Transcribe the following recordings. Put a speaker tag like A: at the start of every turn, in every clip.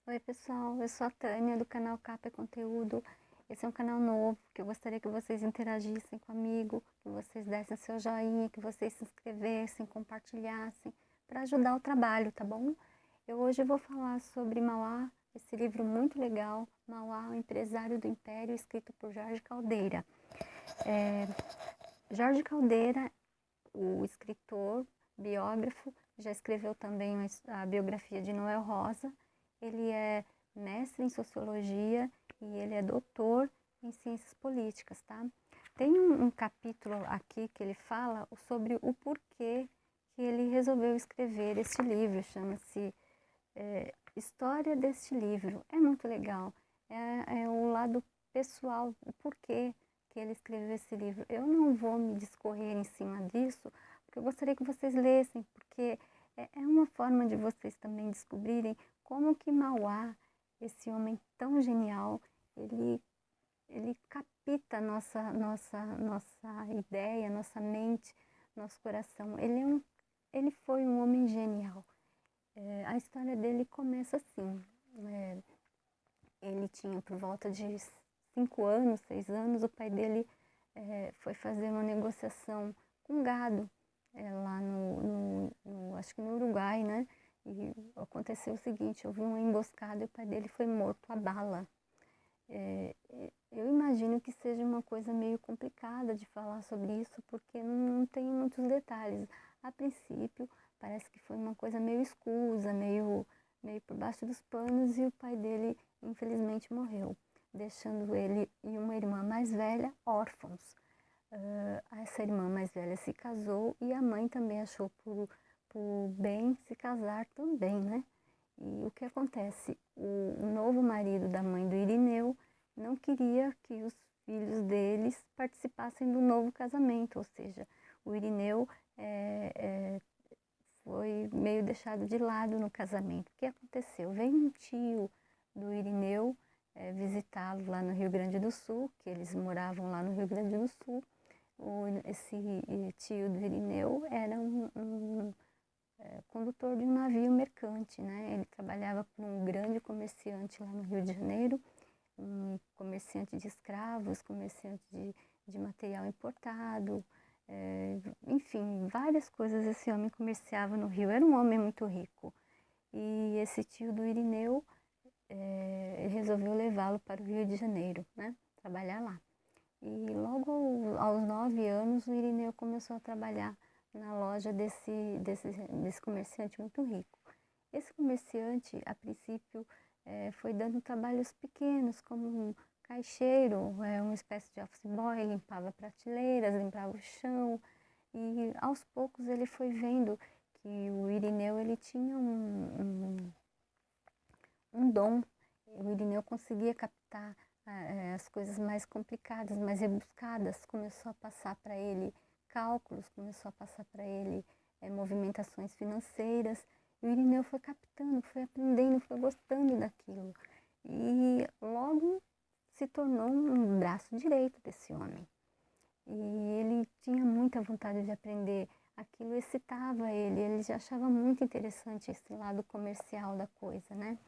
A: Oi, pessoal, eu sou a Tânia do canal Capa Conteúdo. Esse é um canal novo que eu gostaria que vocês interagissem comigo, que vocês dessem seu joinha, que vocês se inscrevessem, compartilhassem, para ajudar o trabalho, tá bom? Eu hoje vou falar sobre Mauá, esse livro muito legal, Mauá, o Empresário do Império, escrito por Jorge Caldeira. Jorge Caldeira, o escritor, biógrafo, já escreveu também a biografia de Noel Rosa. Ele é mestre em sociologia e ele é doutor em ciências políticas, tá? Tem um capítulo aqui que ele fala sobre o porquê que ele resolveu escrever este livro, chama-se História deste Livro. É muito legal, é o lado pessoal, o porquê que ele escreveu esse livro. Eu não vou me discorrer em cima disso, porque eu gostaria que vocês lessem, porque é uma forma de vocês também descobrirem como que Mauá, esse homem tão genial, ele capta nossa ideia, nossa mente, nosso coração. Ele foi um homem genial. A história dele começa assim. Ele tinha por volta de 5 anos, 6 anos, o pai dele foi fazer uma negociação com gado lá acho que no Uruguai, né? E aconteceu o seguinte, houve uma emboscada e o pai dele foi morto a bala. Eu imagino que seja uma coisa meio complicada de falar sobre isso, porque não tem muitos detalhes. A princípio, parece que foi uma coisa meio escusa, meio por baixo dos panos, e o pai dele, infelizmente, morreu, deixando ele e uma irmã mais velha órfãos. Essa irmã mais velha se casou e a mãe também achou por bem se casar também, né? E o que acontece? O novo marido da mãe do Irineu não queria que os filhos deles participassem do novo casamento, ou seja, o Irineu foi meio deixado de lado no casamento. O que aconteceu? Veio um tio do Irineu visitá-lo lá no Rio Grande do Sul, que eles moravam lá no Rio Grande do Sul. Esse tio do Irineu era um condutor de um navio mercante, né? Ele trabalhava com um grande comerciante lá no Rio de Janeiro, um comerciante de escravos, comerciante de material importado, enfim, várias coisas esse homem comerciava no Rio. Era um homem muito rico. E esse tio do Irineu resolveu levá-lo para o Rio de Janeiro, né? Trabalhar lá. E logo aos 9 anos, o Irineu começou a trabalhar na loja desse comerciante muito rico. Esse comerciante, a princípio, foi dando trabalhos pequenos, como um caixeiro, uma espécie de office boy, limpava prateleiras, limpava o chão. E aos poucos ele foi vendo que o Irineu ele tinha um dom. O Irineu conseguia captar as coisas mais complicadas, mais rebuscadas. Começou a passar para ele cálculos, começou a passar para ele movimentações financeiras. E o Irineu foi captando, foi aprendendo, foi gostando daquilo. E logo se tornou um braço direito desse homem. E ele tinha muita vontade de aprender. Aquilo excitava ele já achava muito interessante esse lado comercial da coisa, né?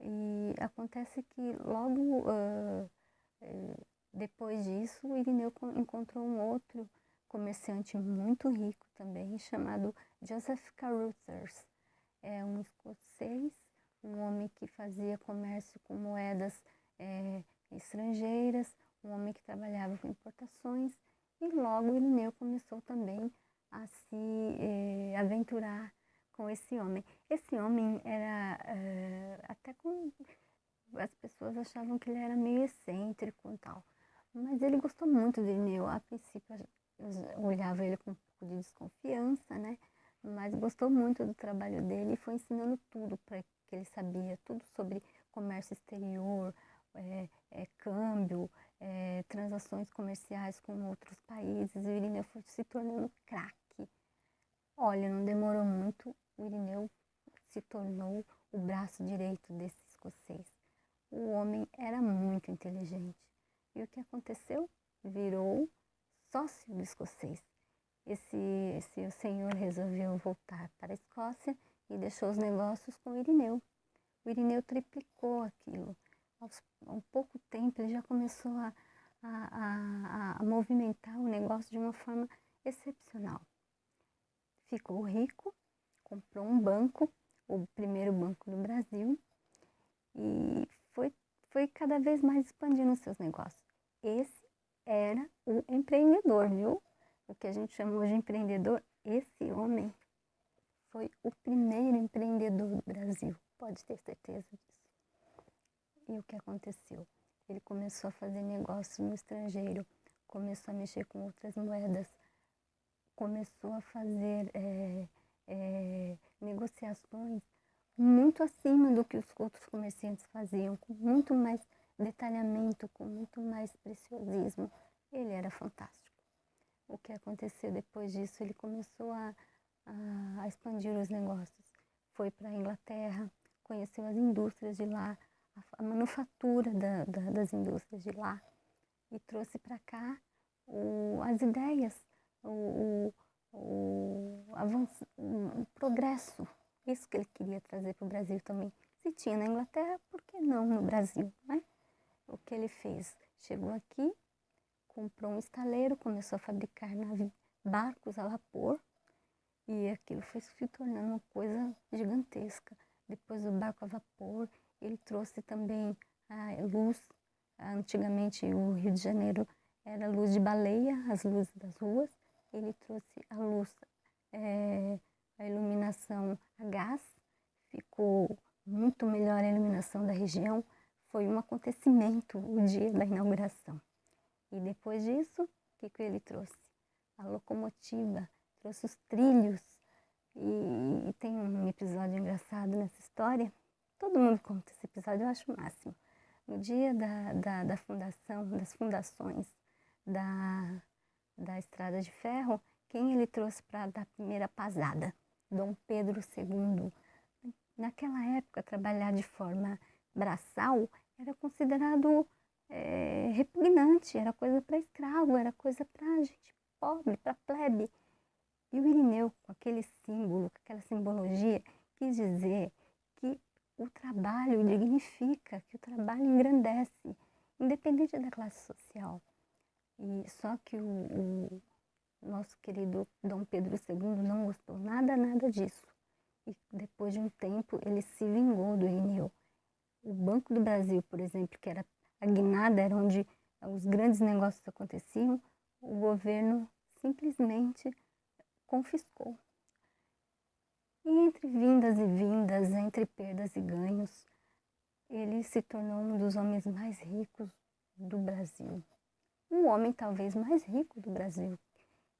A: E acontece que logo depois disso, o Irineu encontrou um outro comerciante muito rico também, chamado Joseph Caruthers. É um escocês, um homem que fazia comércio com moedas estrangeiras, um homem que trabalhava com importações, e logo o Irineu começou também a se aventurar com esse homem. Esse homem era até com... As pessoas achavam que ele era meio excêntrico e tal, mas ele gostou muito do Irineu. A princípio eu olhava ele com um pouco de desconfiança, né? Mas gostou muito do trabalho dele e foi ensinando tudo para que ele sabia, tudo sobre comércio exterior, câmbio, transações comerciais com outros países. O Irineu foi se tornando craque. Olha, não demorou muito, o Irineu se tornou o braço direito desse escocês. O homem era muito inteligente. E o que aconteceu? Virou sócio do escocês. Esse senhor resolveu voltar para a Escócia e deixou os negócios com o Irineu. O Irineu triplicou aquilo. Há pouco tempo ele já começou a movimentar o negócio de uma forma excepcional. Ficou rico, comprou um banco, o primeiro banco do Brasil, e foi cada vez mais expandindo os seus negócios. Esse era o empreendedor, viu? O que a gente chamou de empreendedor, esse homem foi o primeiro empreendedor do Brasil, pode ter certeza disso. E o que aconteceu? Ele começou a fazer negócio no estrangeiro, começou a mexer com outras moedas, começou a fazer negociações muito acima do que os outros comerciantes faziam, com muito mais detalhamento, com muito mais preciosismo. Ele era fantástico. O que aconteceu depois disso? Ele começou a expandir os negócios. Foi para a Inglaterra, conheceu as indústrias de lá, a manufatura das indústrias de lá, e trouxe para cá as ideias, o progresso. Isso que ele queria trazer para o Brasil também. Se tinha na Inglaterra, por que não no Brasil, né? O que ele fez? Chegou aqui, comprou um estaleiro, começou a fabricar barcos a vapor, e aquilo foi se tornando uma coisa gigantesca. Depois do barco a vapor, ele trouxe também a luz. Antigamente o Rio de Janeiro era luz de baleia, as luzes das ruas. Ele trouxe a luz, a iluminação a gás. Ficou muito melhor a iluminação da região. Foi um acontecimento o dia da inauguração. E depois disso, o que ele trouxe? A locomotiva, trouxe os trilhos. E tem um episódio engraçado nessa história. Todo mundo conta esse episódio, eu acho o máximo. No dia da fundação, das fundações da Estrada de Ferro, quem ele trouxe para dar a primeira pasada? Dom Pedro II. Naquela época, trabalhar de forma braçal era considerado repugnante, era coisa para escravo, era coisa para gente pobre, para plebe. E o Irineu, com aquele símbolo, com aquela simbologia, quis dizer que o trabalho dignifica, que o trabalho engrandece, independente da classe social. E só que o nosso querido Dom Pedro II não gostou nada disso. E depois de um tempo, ele se vingou do Irineu. O Banco do Brasil, por exemplo, que era a guinada, era onde os grandes negócios aconteciam, o governo simplesmente confiscou. E entre vindas e vindas, entre perdas e ganhos, ele se tornou um dos homens mais ricos do Brasil. Um homem talvez mais rico do Brasil,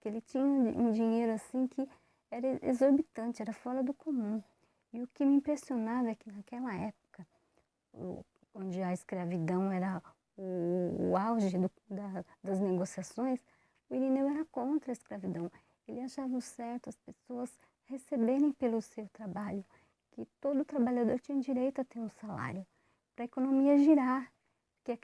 A: que ele tinha um dinheiro assim que era exorbitante, era fora do comum. E o que me impressionava é que naquela época, onde a escravidão era o auge das negociações, o Irineu era contra a escravidão. Ele achava certo as pessoas receberem pelo seu trabalho, que todo trabalhador tinha direito a ter um salário, para a economia girar, que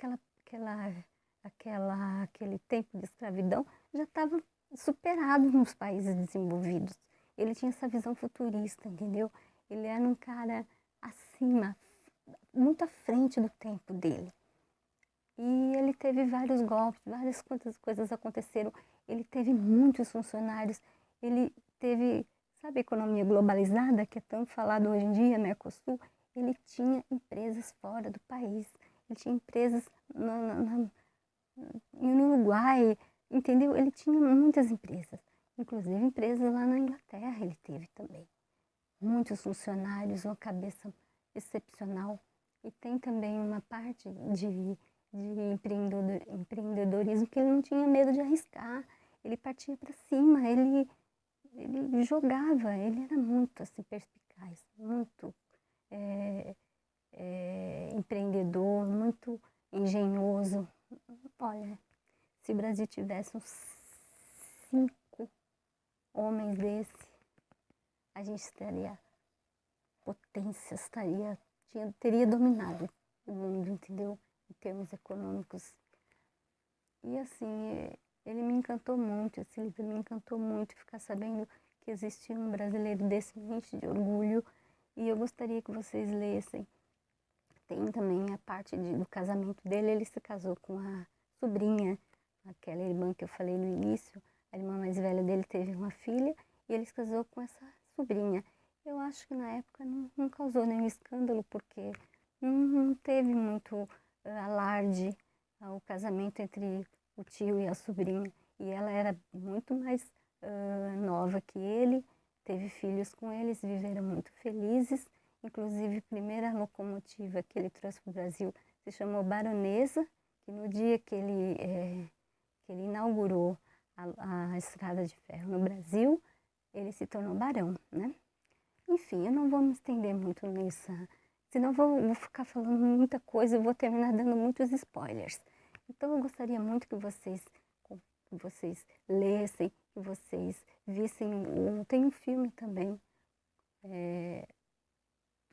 A: aquele tempo de escravidão já estava superado nos países desenvolvidos. Ele tinha essa visão futurista, entendeu? Ele era um cara acima, muito à frente do tempo dele. E ele teve vários golpes, várias coisas aconteceram. Ele teve muitos funcionários, ele teve, sabe, a economia globalizada, que é tão falado hoje em dia, Mercosul? Ele tinha empresas fora do país, ele tinha empresas no Uruguai, entendeu? Ele tinha muitas empresas, inclusive empresas lá na Inglaterra ele teve também. Muitos funcionários, uma cabeça excepcional. E tem também uma parte de empreendedorismo que ele não tinha medo de arriscar. Ele partia para cima, ele jogava, ele era muito assim, perspicaz, muito empreendedor, muito engenhoso. Olha, se o Brasil tivesse uns 5 homens desse, a gente estaria potência, teria dominado o mundo, entendeu? Em termos econômicos. E assim, ele me encantou muito, esse livro me encantou muito, ficar sabendo que existia um brasileiro desse, me enche de orgulho. E eu gostaria que vocês lessem, Tem também a parte do casamento dele, ele se casou com a sobrinha, aquela irmã que eu falei no início, a irmã mais velha dele teve uma filha e ele se casou com essa sobrinha. Eu acho que na época não causou nenhum escândalo, porque não teve muito alarde o casamento entre o tio e a sobrinha. E ela era muito mais nova que ele, teve filhos com eles, viveram muito felizes. Inclusive, a primeira locomotiva que ele trouxe para o Brasil se chamou Baronesa, que no dia que ele inaugurou a estrada de ferro no Brasil, ele se tornou barão, né? Enfim, eu não vou me estender muito nisso, senão eu vou ficar falando muita coisa e vou terminar dando muitos spoilers. Então, eu gostaria muito que vocês lessem, que vocês vissem. Tem um filme também,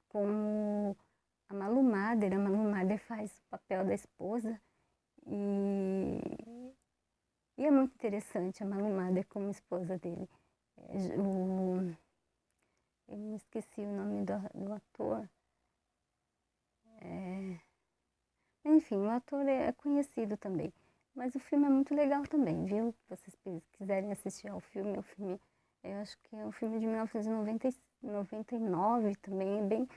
A: com a Malu Mader. A Malu Mader faz o papel da esposa e é muito interessante a Malu Mader como esposa dele. Eu me esqueci o nome do ator. Enfim, o ator é conhecido também. Mas o filme é muito legal também, viu? Se vocês quiserem assistir ao filme, eu acho que é um filme de 1999 também, bem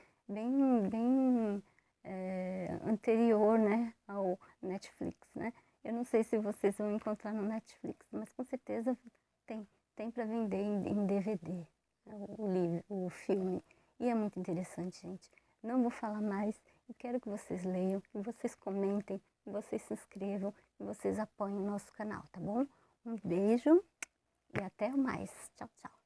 A: anterior, né, ao Netflix, né? Eu não sei se vocês vão encontrar no Netflix, mas com certeza tem para vender em DVD, né, o filme. E é muito interessante, gente. Não vou falar mais. Eu quero que vocês leiam, que vocês comentem, que vocês se inscrevam, que vocês apoiem o nosso canal, tá bom? Um beijo e até mais. Tchau, tchau.